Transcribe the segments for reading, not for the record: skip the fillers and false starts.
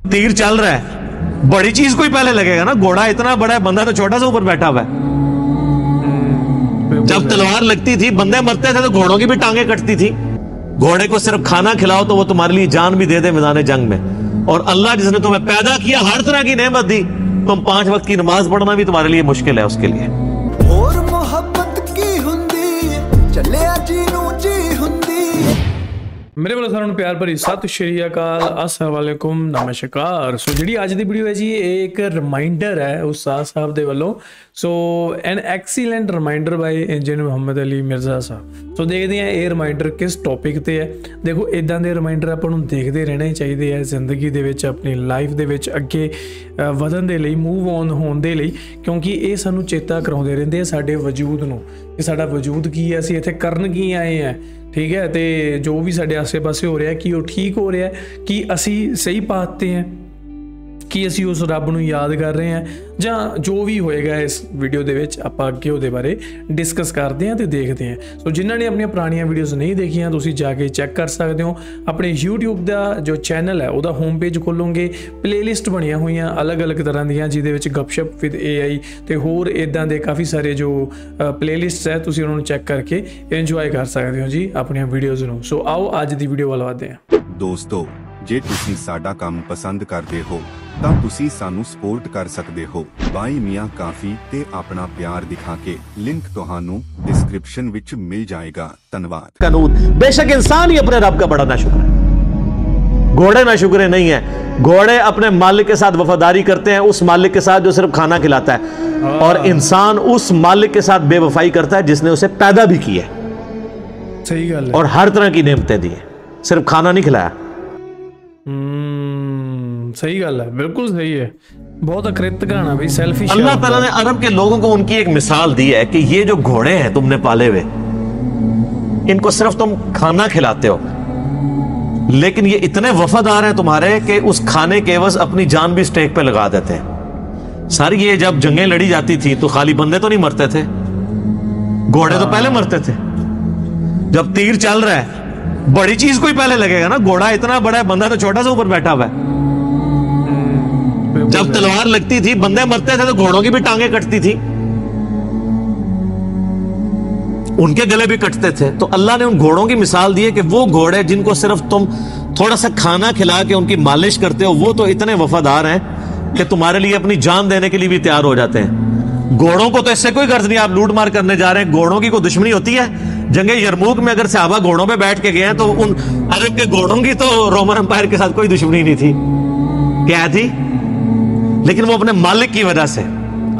तीर चल रहा है, बड़ी चीज को ही पहले लगेगा ना। घोड़ा इतना बड़ा है, बंदा तो छोटा सा ऊपर बैठा हुआ है। जब तलवार लगती थी, बंदे मरते थे तो घोड़ों की भी टांगे कटती थी। घोड़े को सिर्फ खाना खिलाओ तो वो तुम्हारे लिए जान भी दे दे मैदान जंग में। और अल्लाह जिसने तुम्हें पैदा किया, हर तरह की नेमत दी, तुम 5 वक्त की नमाज पढ़ना भी तुम्हारे लिए मुश्किल है उसके लिए। और मोहब्बत की हुंदी चले जी नू जी हुंदी। मेरे वालों सारों प्यार भरी सत श्री अकाल, अस्सलाम वालेकुम, नमस्कार। सो जी आज की वीडियो है जी, एक रिमाइंडर है उस्ताद साहब दे वालों। So an excellent reminder by engineer Muhammad Ali Mirza sahab. So देखते हैं ये रिमाइंडर किस टॉपिक ते है। देखो इदां दे रिमाइंडर आपां नूं देखते रहना ही चाहिए है जिंदगी दे विच, अपनी लाइफ दे विच अगे वधन दे लई, मूव ऑन होण दे लई, क्योंकि ये सानूं चेता कराउंदे रहिंदे साडे वजूद नूं कि साडा वजूद की है, असीं इत्थे करन की आए हैं, ठीक है। तो जो भी साढ़े आसे पासे हो रहा है कि वो ठीक हो रहा है, कि असी सही पाते हैं, कि असी उस रब नूं याद कर रहे हैं, जां जो भी होएगा इस वीडियो दे विच आपां अगे उहदे बारे डिस्कस करते हैं तो देखते हैं। सो जिन्होंने अपनी पुरानियां वीडियोज़ नहीं देखियां तुसीं जाके चैक कर सकते हो। अपने यूट्यूब का जो चैनल है वह होम पेज खोलोगे, प्लेलिस्ट बनिया हुई अलग अलग तरह दियां, जिहदे विच गपशप विद AI तो होर इदां दे काफ़ी सारे जो प्लेलिस्ट है, तुसीं उन्होंने चैक करके इंजॉय कर सकते हो जी अपनी वीडियोज़ नूं। सो आओ अज दी वीडियो वाल वधदे हां। दोस्तों, जे तुसीं साडा काम पसंद करदे हो ਤਾਂ ਤੁਸੀਂ ਸਾਨੂੰ ਸਪੋਰਟ ਕਰ ਸਕਦੇ ਹੋ ਬਾਈ ਮੀਆਂ ਕਾਫੀ ਤੇ ਆਪਣਾ ਪਿਆਰ ਦਿਖਾ ਕੇ। ਲਿੰਕ ਤੁਹਾਨੂੰ डिस्क्रिप्शन ਵਿੱਚ मिल जाएगा। धन्यवाद। कानून बेशक इंसान ही अपने रब का बड़ा नाशुक्र है, घोड़े नाशुक्र नहीं है। घोड़े अपने मालिक के साथ वफादारी करते हैं, उस मालिक के साथ जो सिर्फ खाना खिलाता है, और इंसान उस मालिक के साथ बेवफाई करता है जिसने उसे पैदा भी किया है, सही गल है, और हर तरह की नेमतें दी है, सिर्फ खाना नहीं खिलाया। सही गल है, बिल्कुल सही है। बहुत अकृत गाना भी सेल्फिश। अल्लाह ताला ने अरब के लोगों को उनकी एक मिसाल दी है कि ये जो घोड़े हैं तुमने पाले हुए, इनको सिर्फ तुम खाना खिलाते हो, लेकिन ये इतने वफादार हैं तुम्हारे कि उस खाने के एवज अपनी जान भी स्टेक पे लगा देते हैं। सर ये जब जंगें लड़ी जाती थी तो खाली बंदे तो नहीं मरते थे, घोड़े तो पहले मरते थे। जब तीर चल रहा है, बड़ी चीज को ही पहले लगेगा ना। घोड़ा इतना बड़ा है, बंदा तो छोटा सा ऊपर बैठा हुआ है। जब तलवार लगती थी, बंदे मरते थे तो घोड़ों की भी टांगे कटती थी, उनके गले भी कटते थे। तो अल्लाह ने उन घोड़ों की मिसाल दी है कि वो घोड़े जिनको सिर्फ तुम थोड़ा सा खाना खिला के उनकी मालिश करते हो, वो तो इतने वफादार हैं कि तुम्हारे लिए अपनी जान देने के लिए भी तैयार हो जाते हैं। घोड़ों को तो इससे कोई गर्ज नहीं, आप लूट मार करने जा रहे हैं, घोड़ों की कोई दुश्मनी होती है? जंगे यरमूक में अगर सहाबा घोड़ों पे बैठ के गए हैं तो उन अरब के घोड़ों की तो रोमन एम्पायर के साथ कोई दुश्मनी नहीं थी। क्या थी? लेकिन वो अपने मालिक की वजह से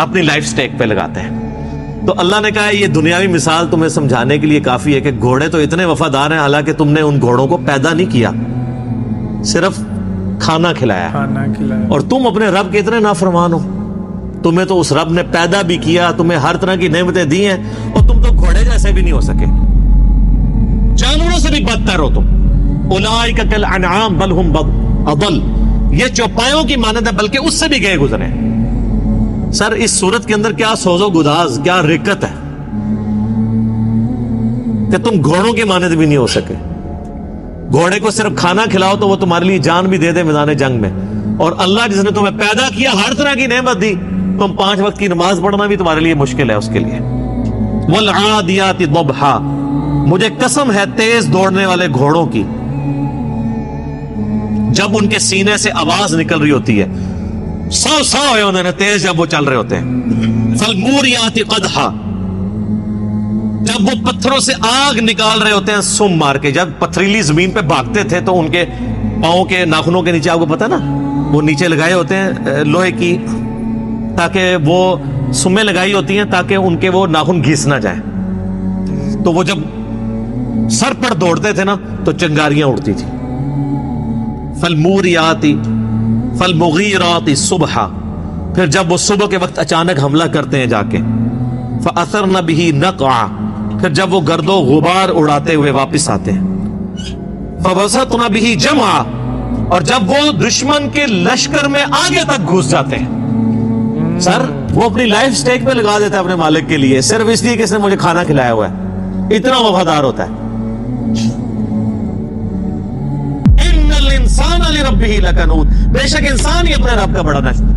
अपनी लाइफ स्टेक पे लगाते हैं। तो अल्लाह ने कहा है ये दुनियावी मिसाल तुम्हें समझाने के लिए काफी है कि घोड़े तो इतने वफादार हैं, हालांकि तुमने उन घोड़ों को पैदा नहीं किया, सिर्फ खाना खिलाया, और तुम अपने रब के इतने नाफरमान हो। तुम्हें तो उस रब ने पैदा भी किया, तुम्हें हर तरह की नेमतें दी हैं, और तुम तो घोड़े जैसे भी नहीं हो सके, जानवरों से भी बदतर हो तुम। उलाइका कल अनआम बल हुम अदल, ये चौपायों की मानद है, बल्कि उससे भी गए गुजरे। सर इस सूरत के अंदर क्या सोजो गुदाज, क्या रिकत है कि तुम घोड़ों की मानद भी नहीं हो सके। घोड़े को सिर्फ खाना खिलाओ तो वो तुम्हारे लिए जान भी दे दे मैदान जंग में। और अल्लाह जिसने तुम्हें पैदा किया, हर तरह की नेमत दी, तुम 5 वक्त की नमाज पढ़ना भी तुम्हारे लिए मुश्किल है उसके लिए। वल आदियाति दबहा, मुझे कसम है तेज दौड़ने वाले घोड़ों की, जब उनके सीने से आवाज निकल रही होती है, सौ सौ है उन्होंने तेज जब वो चल रहे होते हैं। फलमूरियाति कदहा, जब वो पत्थरों से आग निकाल रहे होते हैं सुम मार के। जब पथरीली जमीन पे भागते थे तो उनके पांव के नाखूनों के नीचे, आपको पता है ना, वो नीचे लगाए होते हैं लोहे की, ताकि वो सुमें लगाई होती हैं ताकि उनके वो नाखून घिस ना जाए। तो वो जब सर पर दौड़ते थे ना तो चिंगारियां उड़ती थी। फलमूरियाती फलमुगीराती सुबहा, फिर जब वो सुबह के वक्त अचानक हमला करते हैं जाके, फअसरन बिही नक़आ, फिर जब वो गर्दो गुबार उड़ाते हुए वापस आते हैं, फवसतन बिही जमा, और जब वो दुश्मन के लश्कर में आगे तक घुस जाते हैं। सर वो अपनी लाइफ स्टेक पे लगा देता है अपने मालिक के लिए, सिर्फ इसलिए कि इसने मुझे खाना खिलाया हुआ है, इतना वफादार होता है। लिरब्बिही लकनूत, बेशक इंसान ही अपने रब का बड़ा नाशुक्र।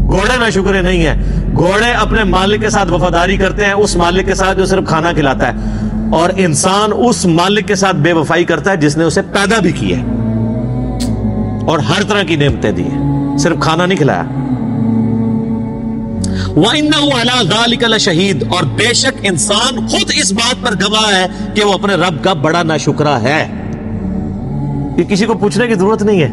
घोड़े नाशुक्र नहीं है, घोड़े अपने मालिक के साथ वफादारी करते हैं, उस मालिक के साथ जो सिर्फ खाना खिलाता है, और इंसान उस मालिक के साथ बेवफाई करता है जिसने उसे पैदा भी किया और हर तरह की नेमतें दी है, सिर्फ खाना नहीं खिलाया। वइन्नहु अला ज़ालिका लशहीद, और बेशक इंसान खुद इस बात पर गवाह है कि वो अपने रब का बड़ा नाशुक्रा है। ये किसी को पूछने की जरूरत नहीं है,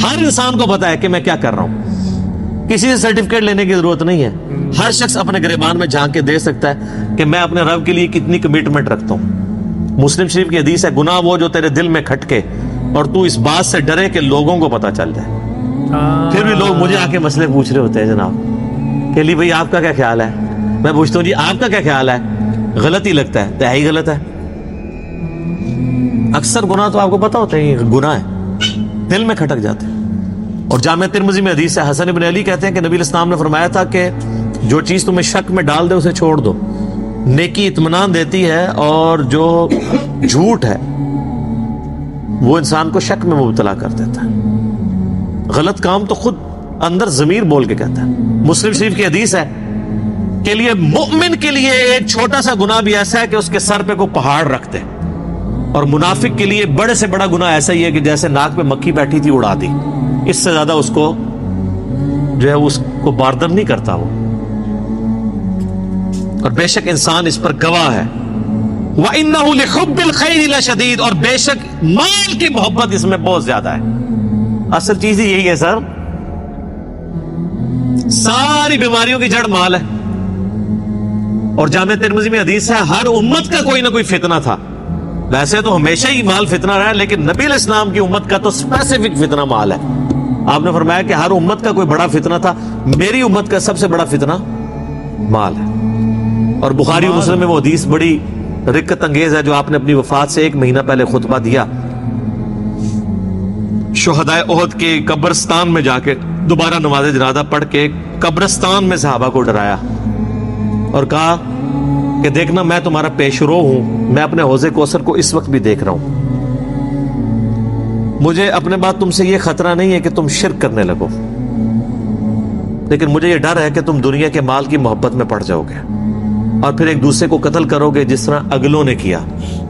हर इंसान को पता है कि मैं क्या कर रहा हूं, किसी से सर्टिफिकेट लेने की जरूरत नहीं है। हर शख्स अपने गिरबान में झांक के दे सकता है कि मैं अपने रब के लिए कितनी कमिटमेंट रखता हूं। मुस्लिम शरीफ की हदीस है, गुनाह वो जो तेरे दिल में खटके और तू इस बात से डरे कि लोगों को पता चल जाए। फिर भी लोग मुझे आके मसले पूछ रहे होते हैं, जनाब के लिए भाई आपका क्या ख्याल है। मैं पूछता हूँ जी आपका क्या ख्याल है, गलत ही लगता है तो है ही गलत है। अक्सर गुनाह तो आपको पता होता है गुनाह है, दिल में खटक जाते हैं। और जामे तिर्मिज़ी में हदीस है, हसन इब्न अली कहते हैं कि नबी इस्लाम ने फरमाया था कि जो चीज तुम्हें शक में डाल दे उसे छोड़ दो, नेकी इत्मीनान देती है और जो झूठ है वो इंसान को शक में मुब्तला कर देता है। गलत काम तो खुद अंदर ज़मीर बोल के कहता है। मुस्लिम शरीफ की हदीस है के लिए मुमिन के लिए एक छोटा सा गुनाह भी ऐसा है कि उसके सर पे कोई पहाड़ रख दे, और मुनाफिक के लिए बड़े से बड़ा गुनाह ऐसा ही है कि जैसे नाक पे मक्खी बैठी थी उड़ा दी, इससे ज्यादा उसको जो है उसको बारदम नहीं करता वो। और बेशक इंसान इस पर गवाह है। वइन्नहु लिहुब्बिल खैरि लशदीद, और बेशक माल की मोहब्बत इसमें बहुत ज्यादा है। असल चीज ही यही है सर, सारी बीमारियों की जड़ माल है। और जामे तिर्मिज़ी में हदीस है, हर उम्मत का कोई ना कोई फितना था। वैसे तो हमेशा ही माल फितना रहा है, लेकिन नबी इस्लाम की उम्मत का तो स्पेसिफिक फितना माल है। आपने फरमाया कि हर उम्मत का कोई बड़ा फितना था, मेरी उम्मत का सबसे बड़ा फितना माल है। और बुखारी और मुस्लिम में वो हदीस बड़ी रिक्कत अंगेज है जो आपने अपनी वफात से 1 महीना पहले खुतबा दिया, शुहदाए ओहद के कब्रिस्तान में जाके दोबारा नमाज जनाजा पढ़ के कब्रिस्तान में सहाबा को डराया और कहा कि देखना मैं तुम्हारा पेशरो हूं, मैं अपने हौज़े कौसर को इस वक्त भी देख रहा हूं। मुझे अपने बाद तुमसे यह खतरा नहीं है कि तुम शिर्क करने लगो, लेकिन मुझे यह डर है कि तुम दुनिया के माल की मोहब्बत में पड़ जाओगे और फिर एक दूसरे को कत्ल करोगे जिस तरह अगलों ने किया,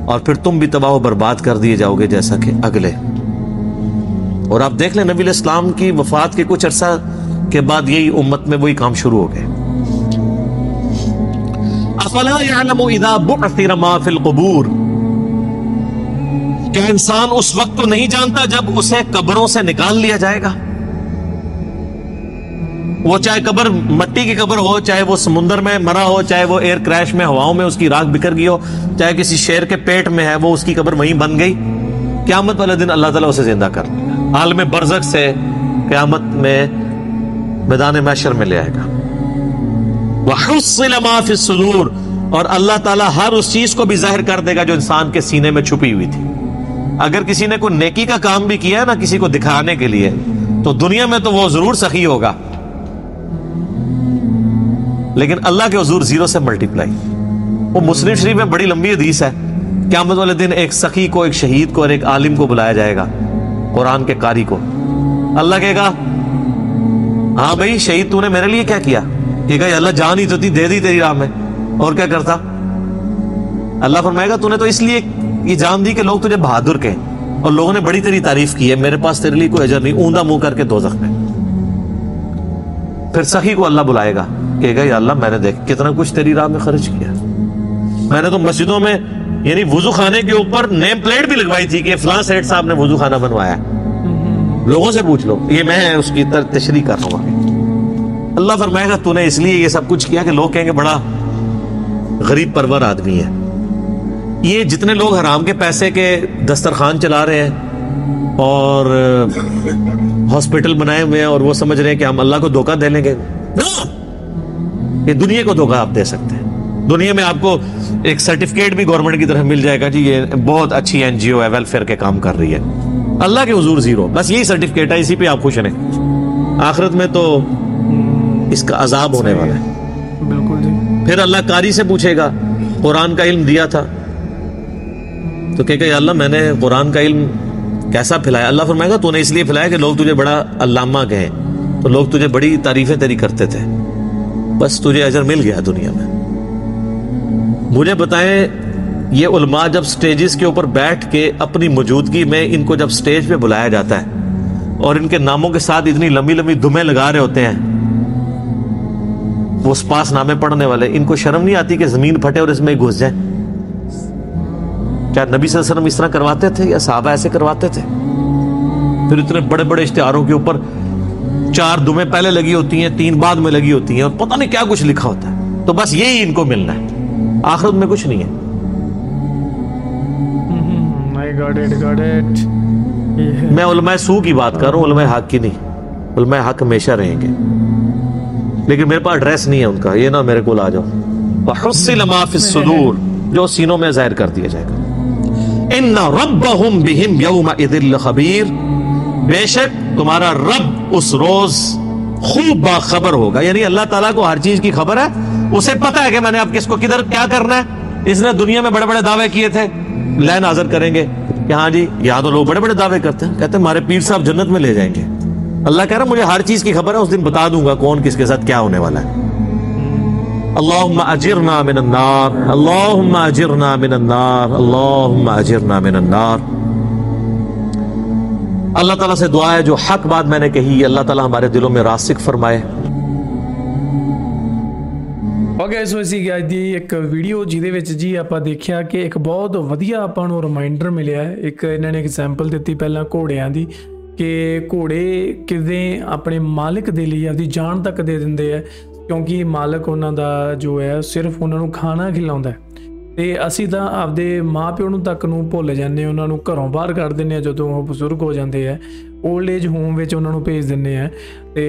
और फिर तुम भी तबाह बर्बाद कर दिए जाओगे जैसा कि अगले। और आप देख लें नबी इस्लाम की वफात के कुछ अरसा के बाद यही उम्मत में वही काम शुरू हो गए। अफला यअलमु इज़ा बुअसिर मा फिल क़ुबूर, क्या इंसान उस वक्त तो नहीं जानता जब उसे कब्रों से निकाल लिया जाएगा। वो चाहे कब्र मट्टी की कब्र हो, चाहे वो समुद्र में मरा हो, चाहे वो एयर क्रैश में हवाओं में उसकी राख बिखर गई हो, चाहे किसी शेर के पेट में है वो उसकी कब्र वहीं बन गई, क़यामत वाले दिन अल्लाह ताला उसे जिंदा कर देगा, आलम बरज़ख से क़यामत में मैदान महशर में ले आएगा। वहुस्सिल मा फिस सुदूर, और अल्लाह ताला हर उस चीज को भी जाहिर कर देगा जो इंसान के सीने में छुपी हुई थी। अगर किसी ने कोई नेकी का काम भी किया है ना किसी को दिखाने के लिए, तो दुनिया में तो वो जरूर सखी होगा, लेकिन अल्लाह के हुजूर 0 से मल्टीप्लाई। वो मुस्लिम शरीफ में बड़ी लंबी हदीस है, क़यामत वाले दिन एक सखी को, एक शहीद को और एक आलिम को बुलाया जाएगा, कुरान के कारी को। अल्लाह कहेगा हाँ भाई शहीद तूने मेरे लिए क्या किया? कहेगा अल्लाह जान ही तो थी, दे दी तेरी राह में, और क्या करता? अल्लाह फरमाएगा तूने तो इसलिए ये जान दी कि लोग तुझे बहादुर कहें, और लोगों ने बड़ी तेरी तारीफ की है, मेरे पास तेरे लिए कोई अजर नहीं, ऊंधा मुंह करके दोज़ख में। फिर सखी को अल्लाह बुलाएगा, कहेगा या अल्लाह मैंने देख कितना कुछ तेरी राह में खर्च किया, मैंने तो मस्जिदों में यानी वुजू खाने के ऊपर नेम प्लेट भी लगवाई थी कि फलां सेठ साहब ने वुजू खाना बनवाया, लोगों से पूछ लो, ये मैं उसकी तशरीह कर रहा हूँ। अल्लाह फरमाएगा तूने इसलिए ये सब कुछ किया कि लोग कहेंगे बड़ा गरीब परवर आदमी है। ये जितने लोग हराम के पैसे के दस्तरखान चला रहे हैं और हॉस्पिटल बनाए हुए हैं और वो समझ रहे हैं कि हम अल्लाह को धोखा दे लेंगे, ये दुनिया को धोखा आप दे सकते हैं। दुनिया में आपको एक सर्टिफिकेट भी गवर्नमेंट की तरफ मिल जाएगा, जी ये बहुत अच्छी एनजीओ है, वेलफेयर के काम कर रही है। अल्लाह के हुजूर 0, बस यही सर्टिफिकेट है, इसी पे आप खुश रहें। आखिरत में तो इसका अजाब होने वाला है। बिल्कुल जी। फिर अल्लाह कारी से पूछेगा कुरान का इल्म दिया था, तो कहेगा या अल्लाह मैंने कुरान का इल्म कैसा फैलाया? अल्लाह फरमाएगा तूने इसलिए फैलाया कि लोग तुझे बड़ा अल्लामा कहें, तो लोग तुझे बड़ी तारीफें तेरी करते थे, बस तुझे अजर मिल गया दुनिया में। मुझे बताएं, ये उलमा जब स्टेजेस के ऊपर बैठ के अपनी मौजूदगी में इनको जब स्टेज पे बुलाया जाता है और इनके नामों के साथ इतनी लंबी लंबी दुमें लगा रहे होते हैं वो पास नामे पढ़ने वाले, इनको शर्म नहीं आती कि जमीन फटे और इसमें घुस जाए? क्या नबी सल्लल्लाहु अलैहि वसल्लम इस तरह करवाते थे या सहाबा ऐसे करवाते थे? फिर इतने बड़े बड़े इश्तिहारों के ऊपर 4 दुमें पहले लगी होती हैं, 3 बाद में लगी होती हैं और पता नहीं क्या कुछ लिखा होता है। तो बस यही इनको मिलना है, आखिरत में कुछ नहीं है। got it. मैं उलमा सू की बात कर रहा हूँ, उलमा हक की नहीं। उलमा हक हमेशा रहेंगे, लेकिन मेरे पास एड्रेस नहीं है उनका। ये ना मेरे को आ जाओ, वहुस्सिल मा फिस सुदूर, जो सीनों में जाहिर कर दिया जाएगा। इन्ना रब्बहुम बिहिम यौमा इदिल खबीर, बेशक तुम्हारा रब उस रोज खूब बाखबर होगा। यानी अल्लाह ताला को हर चीज की खबर है, उसे पता है कि मैंने अब किसको किधर क्या करना है। इसने दुनिया में बड़े बड़े दावे किए थे, लैन हाजिर करेंगे कि हाँ जी, यहाँ तो लोग बड़े बड़े दावे करते हैं, कहते हैं हमारे पीर साहब जन्नत में ले जाएंगे। अल्लाह कह रहा मुझे हर चीज की खबर है, उस दिन बता दूंगा कौन किसके साथ क्या होने वाला है। अल्लाहुम्मा अजिरना मिनन नार, अल्लाहुम्मा अजिरना मिनन नार, अल्लाहुम्मा अजिरना मिनन नार। अल्लाह ताला से दुआ है जो हक बात मैंने कही, अल्लाह ताला हमारे दिलों में रासिक फरमाए। ओके, सो ਅਸੀਂ ਅੱਜ ਦੀ ਇੱਕ ਵੀਡੀਓ ਜਿਹਦੇ ਵਿੱਚ ਜੀ ਆਪਾਂ ਦੇਖਿਆ ਕਿ ਇੱਕ ਬਹੁਤ ਵਧੀਆ ਆਪਾਂ ਨੂੰ ਰਿਮਾਈਂਡਰ ਮਿਲਿਆ। ਇੱਕ ਇਹਨਾਂ ਨੇ ਐਗਜ਼ਾਮਪਲ ਦਿੱਤੀ ਪਹਿਲਾਂ ਘੋੜਿਆਂ ਦੀ, ਕਿ ਘੋੜੇ ਕਿਵੇਂ ਆਪਣੇ ਮਾਲਕ ਦੇ ਲਈ ਆਪਦੀ ਜਾਨ ਤੱਕ ਦੇ ਦਿੰਦੇ ਹੈ, ਕਿਉਂਕਿ ਮਾਲਕ ਉਹਨਾਂ ਦਾ ਜੋ ਹੈ ਸਿਰਫ ਉਹਨਾਂ ਨੂੰ ਖਾਣਾ ਖਿਲਾਉਂਦਾ। ਤੇ ਅਸੀਂ ਤਾਂ ਆਪਦੇ ਮਾਂ ਪਿਓ ਨੂੰ ਤੱਕ ਨੂੰ ਭੁੱਲ ਜਾਂਦੇ, ਉਹਨਾਂ ਨੂੰ ਘਰੋਂ ਬਾਹਰ ਕੱਢ ਦਿੰਦੇ ਆ ਜਦੋਂ ਉਹ ਬਜ਼ੁਰਗ ਹੋ ਜਾਂਦੇ ਆ, ਓਲਡ ਏਜ ਹੋਮ ਵਿੱਚ ਉਹਨਾਂ ਨੂੰ ਭੇਜ ਦਿੰਦੇ ਆ। ਤੇ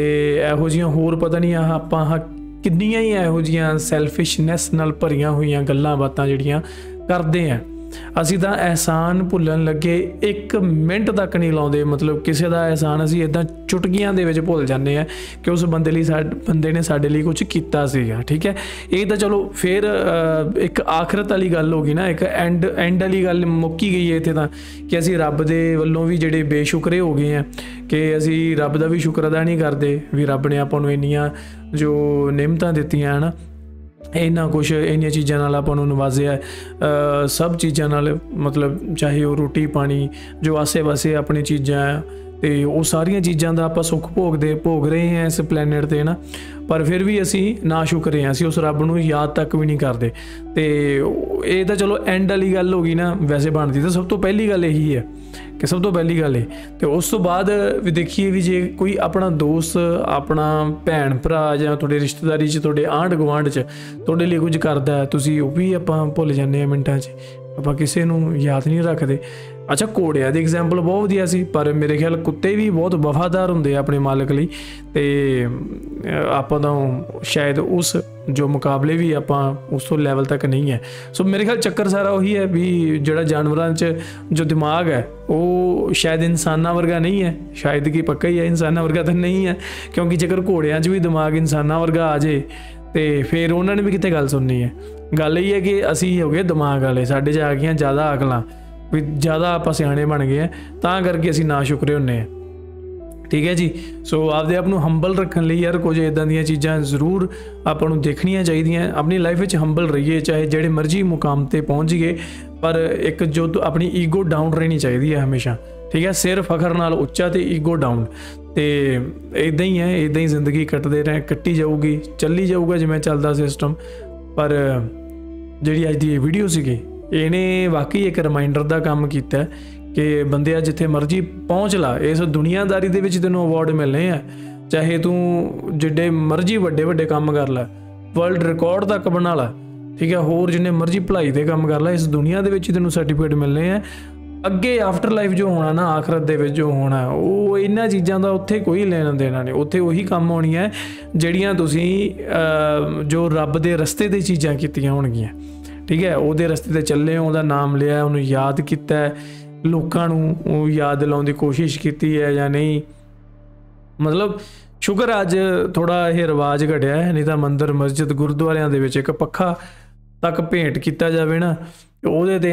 ਇਹੋ ਜਿਹੀਆਂ ਹੋਰ ਪਤਾ ਨਹੀਂ ਆਪਾਂ ਕਿੰਨੀਆਂ ਹੀ ਇਹੋ ਜਿਹੀਆਂ ਸੈਲਫਿਸ਼ਨੈਸ ਨਾਲ ਭਰੀਆਂ ਹੋਈਆਂ ਗੱਲਾਂ ਬਾਤਾਂ ਜਿਹੜੀਆਂ ਕਰਦੇ ਆ। ਅਸੀਂ ਤਾਂ ਅਹਿਸਾਨ ਭੁੱਲਣ ਲੱਗੇ 1 ਮਿੰਟ ਤੱਕ ਨਹੀਂ ਲਾਉਂਦੇ, ਮਤਲਬ ਕਿਸੇ ਦਾ ਅਹਿਸਾਨ ਅਸੀਂ ਇੱਦਾਂ ਚੁਟਕੀਆਂ ਦੇ ਵਿੱਚ ਭੁੱਲ ਜਾਂਦੇ ਆ ਕਿ ਉਸ ਬੰਦੇ ਨੇ ਸਾਡੇ ਲਈ ਕੁਝ ਕੀਤਾ ਸੀਗਾ। ਠੀਕ ਹੈ, ਇਹ ਤਾਂ ਚਲੋ ਫਿਰ ਇੱਕ ਆਖਰਤ ਵਾਲੀ ਗੱਲ ਹੋ ਗਈ ਨਾ, ਇੱਕ ਐਂਡ ਵਾਲੀ ਗੱਲ ਮੁੱਕੀ ਗਈ ਹੈ ਇੱਥੇ ਤਾਂ, ਕਿ ਅਸੀਂ ਰੱਬ ਦੇ ਵੱਲੋਂ ਵੀ ਜਿਹੜੇ ਬੇਸ਼ੁਕਰੇ ਹੋ ਗਏ ਆ, ਕਿ ਅਸੀਂ ਰੱਬ ਦਾ ਵੀ ਸ਼ੁਕਰ ਅਦਾ ਨਹੀਂ ਕਰਦੇ ਵੀ ਰੱਬ ਨੇ ਆਪਾਂ ਨੂੰ ਇੰਨੀਆਂ ਜੋ ਨਿਮਤਾਂ ਦਿੱਤੀਆਂ ਹਨ, ਇੰਨਾ ਕੁਛ ਇੰਨੀਆਂ ਚੀਜ਼ਾਂ ਨਾਲ ਆਪਾਂ ਨੂੰ ਨਵਾਜ਼ਿਆ, ਸਭ ਚੀਜ਼ਾਂ ਨਾਲ, ਮਤਲਬ ਚਾਹੇ ਉਹ ਰੋਟੀ ਪਾਣੀ ਜੋ ਆਸੇ ਪਾਸੇ ਆਪਣੀ ਚੀਜ਼ਾਂ ਆ, ਅਤੇ ਉਹ ਸਾਰੀਆਂ ਚੀਜ਼ਾਂ ਦਾ ਆਪਾਂ ਸੁੱਖ ਭੋਗ ਰਹੇ ਹਾਂ ਇਸ ਪਲੈਨਟ 'ਤੇ ਨਾ। ਪਰ ਫਿਰ ਵੀ ਅਸੀਂ ਨਾ ਸ਼ੁਕਰੇ ਹਾਂ, ਅਸੀਂ ਉਸ ਰੱਬ ਨੂੰ ਯਾਦ ਤੱਕ ਵੀ ਨਹੀਂ ਕਰਦੇ। ਅਤੇ ਇਹ ਤਾਂ ਚਲੋ ਐਂਡ ਵਾਲੀ ਗੱਲ ਹੋ ਗਈ ਨਾ, ਵੈਸੇ ਬਣਦੀ ਤਾਂ ਸਭ ਤੋਂ ਪਹਿਲੀ ਗੱਲ ਇਹੀ ਹੈ ਕਿ ਸਭ ਤੋਂ ਪਹਿਲੀ ਗੱਲ ਇਹ। ਅਤੇ ਉਸ ਤੋਂ ਬਾਅਦ ਵੀ ਦੇਖੀਏ ਵੀ ਜੇ ਕੋਈ ਆਪਣਾ ਦੋਸਤ, ਆਪਣਾ ਭੈਣ ਭਰਾ ਜਾਂ ਤੁਹਾਡੇ ਰਿਸ਼ਤੇਦਾਰੀ 'ਚ, ਤੁਹਾਡੇ ਆਂਢ ਗੁਆਂਢ 'ਚ ਤੁਹਾਡੇ ਲਈ ਕੁਝ ਕਰਦਾ, ਤੁਸੀਂ ਉਹ ਵੀ ਆਪਾਂ ਭੁੱਲ ਜਾਂਦੇ ਹਾਂ ਮਿੰਟਾਂ 'ਚ, ਆਪਾਂ ਕਿਸੇ ਨੂੰ ਯਾਦ ਨਹੀਂ ਰੱਖਦੇ। ਅੱਛਾ, ਘੋੜਿਆਂ ਦੀ ਐਗਜ਼ਾਮਪਲ ਬਹੁਤ ਵਧੀਆ ਸੀ, ਪਰ ਮੇਰੇ ਖਿਆਲ ਕੁੱਤੇ ਵੀ ਬਹੁਤ ਵਫਾਦਾਰ ਹੁੰਦੇ ਆ ਆਪਣੇ ਮਾਲਕ ਲਈ। ਅਤੇ ਆਪਾਂ ਤਾਂ ਸ਼ਾਇਦ ਉਸ ਜੋ ਮੁਕਾਬਲੇ ਵੀ ਆਪਾਂ ਉਸ ਤੋਂ ਲੈਵਲ ਤੱਕ ਨਹੀਂ ਹੈ। ਸੋ ਮੇਰੇ ਖਿਆਲ ਚੱਕਰ ਸਾਰਾ ਉਹੀ ਹੈ ਵੀ ਜਿਹੜਾ ਜਾਨਵਰਾਂ 'ਚ ਜੋ ਦਿਮਾਗ ਹੈ ਉਹ ਸ਼ਾਇਦ ਇਨਸਾਨਾਂ ਵਰਗਾ ਨਹੀਂ ਹੈ, ਸ਼ਾਇਦ ਕਿ ਪੱਕਾ ਹੀ ਹੈ ਇਨਸਾਨਾਂ ਵਰਗਾ ਤਾਂ ਨਹੀਂ ਹੈ, ਕਿਉਂਕਿ ਜੇਕਰ ਘੋੜਿਆਂ 'ਚ ਵੀ ਦਿਮਾਗ ਇਨਸਾਨਾਂ ਵਰਗਾ ਆ ਜਾਏ ਅਤੇ ਫਿਰ ਉਹਨਾਂ ਨੇ ਵੀ ਕਿਤੇ ਗੱਲ ਸੁਣਨੀ ਹੈ। ਗੱਲ ਇਹ ਹੈ ਕਿ ਅਸੀਂ ਹੋ ਗਏ ਦਿਮਾਗ ਵਾਲੇ, ਸਾਡੇ 'ਚ ਆ ਗਈਆਂ ਜ਼ਿਆਦਾ ਅਕਲਾਂ, ਵੀ ਜ਼ਿਆਦਾ ਆਪਾਂ ਸਿਆਣੇ ਬਣ ਗਏ ਆ, ਤਾਂ ਕਰਕੇ ਅਸੀਂ ਨਾ ਸ਼ੁਕਰੇ ਹੁੰਦੇ ਹਾਂ। ਠੀਕ ਹੈ ਜੀ, ਸੋ ਆਪਦੇ ਆਪ ਨੂੰ ਹੰਬਲ ਰੱਖਣ ਲਈ ਯਾਰ ਕੁਝ ਇੱਦਾਂ ਦੀਆਂ ਚੀਜ਼ਾਂ ਜ਼ਰੂਰ ਆਪਾਂ ਨੂੰ ਦੇਖਣੀਆਂ ਚਾਹੀਦੀਆਂ। ਆਪਣੀ ਲਾਈਫ ਵਿੱਚ ਹੰਬਲ ਰਹੀਏ, ਚਾਹੇ ਜਿਹੜੇ ਮਰਜ਼ੀ ਮੁਕਾਮ 'ਤੇ ਪਹੁੰਚ ਜਾਈਏ, ਪਰ ਇੱਕ ਜੋ ਆਪਣੀ ਈਗੋ ਡਾਊਨ ਰਹਿਣੀ ਚਾਹੀਦੀ ਹੈ ਹਮੇਸ਼ਾ। ਠੀਕ ਹੈ, ਸਿਰ ਫਖਰ ਨਾਲ ਉੱਚਾ ਅਤੇ ਈਗੋ ਡਾਊਨ। ਅਤੇ ਇੱਦਾਂ ਹੀ ਹੈ, ਇੱਦਾਂ ਹੀ ਜ਼ਿੰਦਗੀ ਕੱਟੀ ਜਾਊਗੀ, ਚੱਲੀ ਜਾਊਗਾ ਜਿਵੇਂ ਚੱਲਦਾ ਸਿਸਟਮ। ਪਰ ਜਿਹੜੀ ਅੱਜ ਦੀ ਇਹ ਵੀਡੀਓ ਸੀਗੀ, ਇਹਨੇ ਵਾਕਈ ਇੱਕ ਰਿਮਾਈਂਡਰ ਦਾ ਕੰਮ ਕੀਤਾ ਕਿ ਬੰਦਿਆ ਜਿੱਥੇ ਮਰਜ਼ੀ ਪਹੁੰਚ ਲਾ, ਇਸ ਦੁਨੀਆਦਾਰੀ ਦੇ ਵਿੱਚ ਤੈਨੂੰ ਅਵਾਰਡ ਮਿਲਣੇ ਆ, ਚਾਹੇ ਤੂੰ ਜਿੱਡੇ ਮਰਜ਼ੀ ਵੱਡੇ ਕੰਮ ਕਰ ਲੈ, ਵਰਲਡ ਰਿਕਾਰਡ ਤੱਕ ਬਣਾ ਲਾ। ਠੀਕ ਹੈ, ਹੋਰ ਜਿੰਨੇ ਮਰਜ਼ੀ ਭਲਾਈ ਦੇ ਕੰਮ ਕਰ ਲੈ, ਇਸ ਦੁਨੀਆ ਦੇ ਵਿੱਚ ਤੈਨੂੰ ਸਰਟੀਫਿਕੇਟ ਮਿਲਣੇ ਆ। ਅੱਗੇ ਆਫਟਰ ਲਾਈਫ ਜੋ ਹੋਣਾ ਨਾ, ਆਖਰਤ ਦੇ ਵਿੱਚ ਜੋ ਹੋਣਾ, ਉਹ ਇਹਨਾਂ ਚੀਜ਼ਾਂ ਦਾ ਉੱਥੇ ਕੋਈ ਲੈਣਾ ਦੇਣਾ ਨਹੀਂ। ਉੱਥੇ ਉਹੀ ਕੰਮ ਹੋਣੀਆਂ ਜਿਹੜੀਆਂ ਤੁਸੀਂ ਜੋ ਰੱਬ ਦੇ ਰਸਤੇ 'ਤੇ ਚੀਜ਼ਾਂ ਕੀਤੀਆਂ ਹੋਣਗੀਆਂ। ਠੀਕ ਹੈ, ਉਹਦੇ ਰਸਤੇ 'ਤੇ ਚੱਲੇ ਹੋ, ਉਹਦਾ ਨਾਮ ਲਿਆ, ਉਹਨੂੰ ਯਾਦ ਕੀਤਾ, ਲੋਕਾਂ ਨੂੰ ਉਹ ਯਾਦ ਦਿਲਾਉਣ ਦੀ ਕੋਸ਼ਿਸ਼ ਕੀਤੀ ਹੈ ਜਾਂ ਨਹੀਂ। ਮਤਲਬ ਸ਼ੁਕਰ ਅੱਜ ਥੋੜ੍ਹਾ ਇਹ ਰਿਵਾਜ਼ ਘਟਿਆ ਹੈ, ਨਹੀਂ ਤਾਂ ਮੰਦਰ ਮਸਜਿਦ ਗੁਰਦੁਆਰਿਆਂ ਦੇ ਵਿੱਚ ਇੱਕ ਪੱਖਾ ਤੱਕ ਭੇਂਟ ਕੀਤਾ ਜਾਵੇ ਨਾ, ਉਹਦੇ 'ਤੇ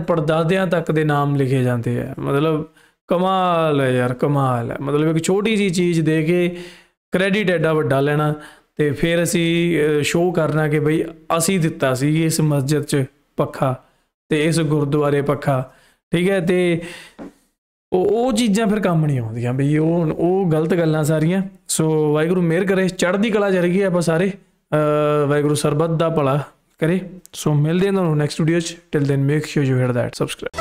ਪੜਦਾਦਿਆਂ ਤੱਕ ਦੇ ਨਾਮ ਲਿਖੇ ਜਾਂਦੇ ਆ। ਮਤਲਬ ਕਮਾਲ ਹੈ ਯਾਰ, ਕਮਾਲ ਹੈ। ਮਤਲਬ ਇੱਕ ਛੋਟੀ ਜਿਹੀ ਚੀਜ਼ ਦੇ ਕੇ ਕ੍ਰੈਡਿਟ ਐਡਾ ਵੱਡਾ ਲੈਣਾ ਤੇ ਫਿਰ ਅਸੀਂ ਸ਼ੋਅ ਕਰਨਾ ਕਿ ਬਈ ਅਸੀਂ ਦਿੱਤਾ ਸੀ ਇਸ ਮਸਜਿਦ 'ਚ ਪੱਖਾ ਤੇ ਇਸ ਗੁਰਦੁਆਰੇ ਪੱਖਾ, ਠੀਕ ਹੈ। ਤੇ ਉਹ ਚੀਜ਼ਾਂ ਫਿਰ ਕੰਮ ਨਹੀਂ ਆਉਂਦੀਆਂ ਬਈ, ਉਹ ਗਲਤ ਗੱਲਾਂ ਸਾਰੀਆਂ। ਸੋ ਵਾਹਿਗੁਰੂ ਮਿਹਰ ਕਰੇ, ਚੜ੍ਹਦੀ ਕਲਾ 'ਚ ਰਹੀਏ ਆਪਾਂ ਸਾਰੇ, ਵਾਹਿਗੁਰੂ ਸਰਬੱਤ ਦਾ ਭਲਾ ਕਰੇ। ਸੋ ਮਿਲਦੇ ਹਾਂ ਤੁਹਾਨੂੰ ਨੈਕਸਟ ਵੀਡੀਓ 'ਚ। Till then make sure you hit that subscribe.